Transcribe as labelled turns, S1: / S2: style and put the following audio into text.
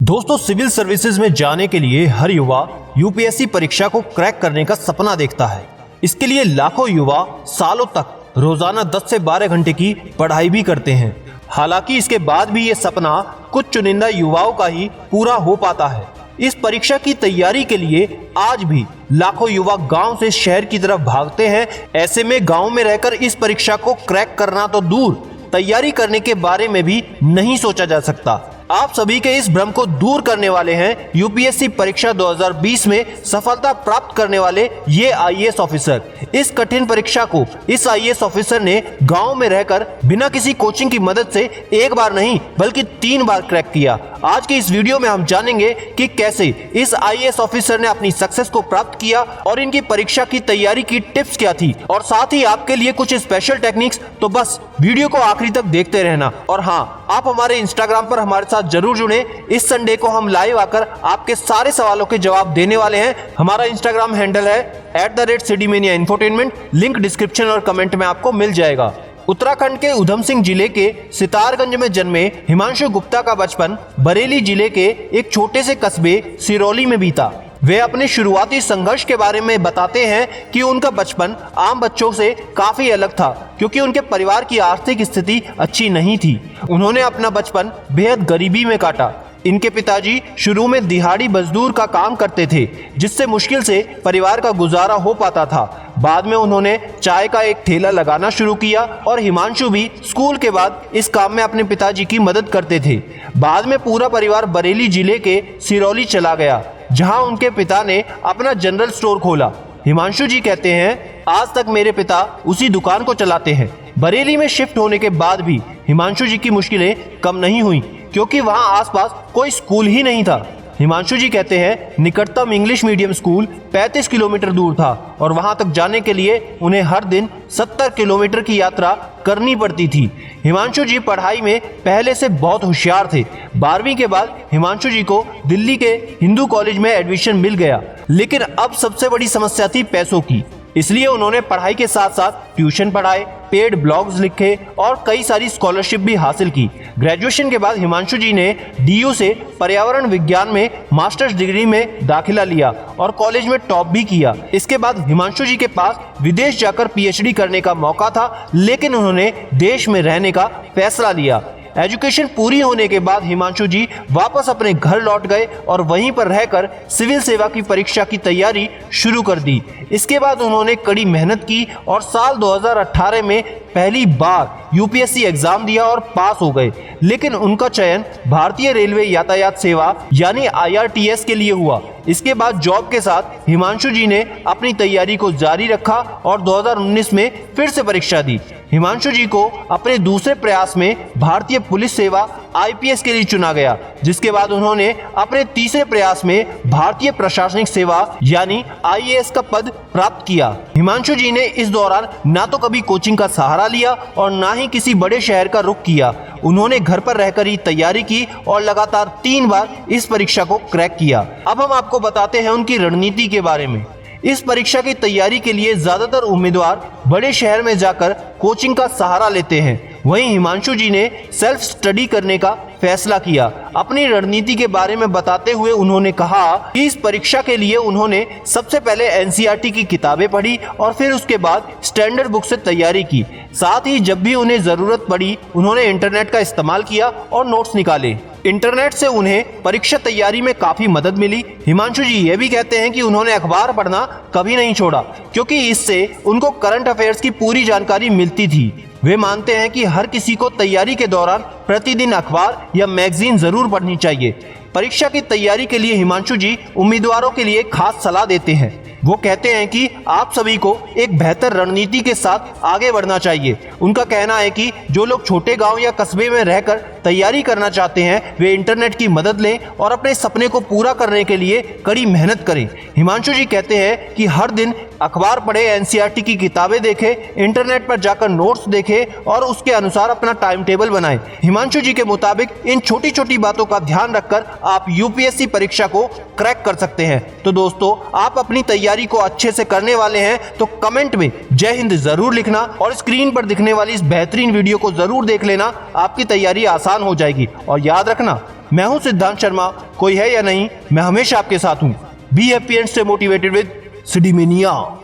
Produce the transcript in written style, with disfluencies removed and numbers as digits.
S1: दोस्तों, civil services में जाने के लिए हर युवा यूपीएससी परीक्षा को क्रैक करने का सपना देखता है। इसके लिए लाखों युवा सालों तक रोजाना 10 से 12 घंटे की पढ़ाई भी करते हैं। हालांकि इसके बाद भी ये सपना कुछ चुनिंदा युवाओं का ही पूरा हो पाता है। इस परीक्षा की तैयारी के लिए आज भी लाखों युवा गांव से शहर की तरफ भागते हैं। ऐसे में गांव में रहकर इस परीक्षा को क्रैक करना तो दूर, तैयारी करने के बारे में भी नहीं सोचा जा सकता। आप सभी के इस भ्रम को दूर करने वाले हैं यूपीएससी परीक्षा 2020 में सफलता प्राप्त करने वाले ये आईएएस ऑफिसर। इस कठिन परीक्षा को इस आईएएस ऑफिसर ने गांव में रहकर बिना किसी कोचिंग की मदद से एक बार नहीं बल्कि 3 बार क्रैक किया। आज के इस वीडियो में हम जानेंगे कि कैसे इस आईएएस ऑफिसर ने अपनी सक्सेस को प्राप्त किया और इनकी परीक्षा की तैयारी की टिप्स क्या थी, और साथ ही आपके लिए कुछ स्पेशल टेक्निक्स। तो बस वीडियो को आखिरी तक देखते रहना। और हाँ, आप हमारे इंस्टाग्राम पर हमारे साथ जरूर जुड़े। इस संडे को हम लाइव आकर आपके सारे सवालों के जवाब देने वाले हैं। हमारा इंस्टाग्राम हैंडल है @CDMania Infotainment। लिंक डिस्क्रिप्शन और कमेंट में आपको मिल जाएगा। उत्तराखंड के उधम सिंह जिले के सितारगंज में जन्मे हिमांशु गुप्ता का बचपन बरेली जिले के एक छोटे से कस्बे सिरौली में बीता। वे अपने शुरुआती संघर्ष के बारे में बताते हैं कि उनका बचपन आम बच्चों से काफी अलग था, क्योंकि उनके परिवार की आर्थिक स्थिति अच्छी नहीं थी। उन्होंने अपना बचपन बेहद गरीबी में काटा। इनके पिताजी शुरू में दिहाड़ी मजदूर का काम करते थे, जिससे मुश्किल से परिवार का गुजारा हो पाता था। बाद में उन्होंने चाय का एक ठेला लगाना शुरू किया और हिमांशु भी स्कूल के बाद इस काम में अपने पिताजी की मदद करते थे। बाद में पूरा परिवार बरेली जिले के सिरौली चला गया, जहां उनके पिता ने अपना जनरल स्टोर खोला। हिमांशु जी कहते हैं, आज तक मेरे पिता उसी दुकान को चलाते हैं। बरेली में शिफ्ट होने के बाद भी हिमांशु जी की मुश्किलें कम नहीं हुई, क्योंकि वहां आसपास कोई स्कूल ही नहीं था। हिमांशु जी कहते हैं, निकटतम इंग्लिश मीडियम स्कूल 35 किलोमीटर दूर था और वहां तक जाने के लिए उन्हें हर दिन 70 किलोमीटर की यात्रा करनी पड़ती थी। हिमांशु जी पढ़ाई में पहले से बहुत होशियार थे। 12वीं के बाद हिमांशु जी को दिल्ली के हिंदू कॉलेज में एडमिशन मिल गया, लेकिन अब सबसे बड़ी समस्या थी पैसों की। इसलिए उन्होंने पढ़ाई के साथ साथ ट्यूशन पढ़ाए, पेड ब्लॉग्स लिखे और कई सारी स्कॉलरशिप भी हासिल की। ग्रेजुएशन के बाद हिमांशु जी ने डीयू से पर्यावरण विज्ञान में मास्टर्स डिग्री में दाखिला लिया और कॉलेज में टॉप भी किया। इसके बाद हिमांशु जी के पास विदेश जाकर पीएचडी करने का मौका था, लेकिन उन्होंने देश में रहने का फैसला लिया। एजुकेशन पूरी होने के बाद हिमांशु जी वापस अपने घर लौट गए और वहीं पर रहकर सिविल सेवा की परीक्षा की तैयारी शुरू कर दी। इसके बाद उन्होंने कड़ी मेहनत की और साल 2018 में पहली बार यूपीएससी एग्जाम दिया और पास हो गए। लेकिन उनका चयन भारतीय रेलवे यातायात सेवा यानी IRTS के लिए हुआ। इसके बाद जॉब के साथ हिमांशु जी ने अपनी तैयारी को जारी रखा और 2019 में फिर से परीक्षा दी। हिमांशु जी को अपने दूसरे प्रयास में भारतीय पुलिस सेवा IPS के लिए चुना गया, जिसके बाद उन्होंने अपने तीसरे प्रयास में भारतीय प्रशासनिक सेवा यानी IAS का पद प्राप्त किया। हिमांशु जी ने इस दौरान ना तो कभी कोचिंग का सहारा लिया और ना ही किसी बड़े शहर का रुख किया। उन्होंने घर पर रहकर ही तैयारी की और लगातार 3 बार इस परीक्षा को क्रैक किया। अब हम आपको बताते हैं उनकी रणनीति के बारे में। इस परीक्षा की तैयारी के लिए ज्यादातर उम्मीदवार बड़े शहर में जाकर कोचिंग का सहारा लेते हैं। वहीं हिमांशु जी ने सेल्फ स्टडी करने का फैसला किया। अपनी रणनीति के बारे में बताते हुए उन्होंने कहा कि इस परीक्षा के लिए उन्होंने सबसे पहले NCERT की किताबें पढ़ी और फिर उसके बाद स्टैंडर्ड बुक से तैयारी की। साथ ही जब भी उन्हें जरूरत पड़ी उन्होंने इंटरनेट का इस्तेमाल किया और नोट्स निकाले। इंटरनेट से उन्हें परीक्षा तैयारी में काफी मदद मिली। हिमांशु जी ये भी कहते हैं कि उन्होंने अखबार पढ़ना कभी नहीं छोड़ा, क्योंकि इससे उनको करंट अफेयर्स की पूरी जानकारी मिलती थी। वे मानते हैं कि हर किसी को तैयारी के दौरान प्रतिदिन अखबार या मैगजीन जरूर पढ़नी चाहिए। परीक्षा की तैयारी के लिए हिमांशु जी उम्मीदवारों के लिए खास सलाह देते हैं। वो कहते हैं कि आप सभी को एक बेहतर रणनीति के साथ आगे बढ़ना चाहिए। उनका कहना है कि जो लोग छोटे गांव या कस्बे में रहकर तैयारी करना चाहते हैं वे इंटरनेट की मदद लें और अपने सपने को पूरा करने के लिए कड़ी मेहनत करें। हिमांशु जी कहते हैं कि हर दिन अखबार पढ़े, NCERT की किताबें देखें, इंटरनेट पर जाकर नोट्स देखें और उसके अनुसार अपना टाइम टेबल बनाएं। हिमांशु जी के मुताबिक इन छोटी छोटी बातों का ध्यान रखकर आप यूपीएससी परीक्षा को क्रैक कर सकते हैं। तो दोस्तों, आप अपनी तैयारी को अच्छे से करने वाले हैं तो कमेंट में जय हिंद जरूर लिखना और स्क्रीन पर दिखने वाली इस बेहतरीन वीडियो को जरूर देख लेना। आपकी तैयारी आसान हो जाएगी। और याद रखना, मैं हूं सिद्धांत शर्मा, कोई है या नहीं, मैं हमेशा आपके साथ हूं। Be happy and stay motivated with सिडीमेनिया।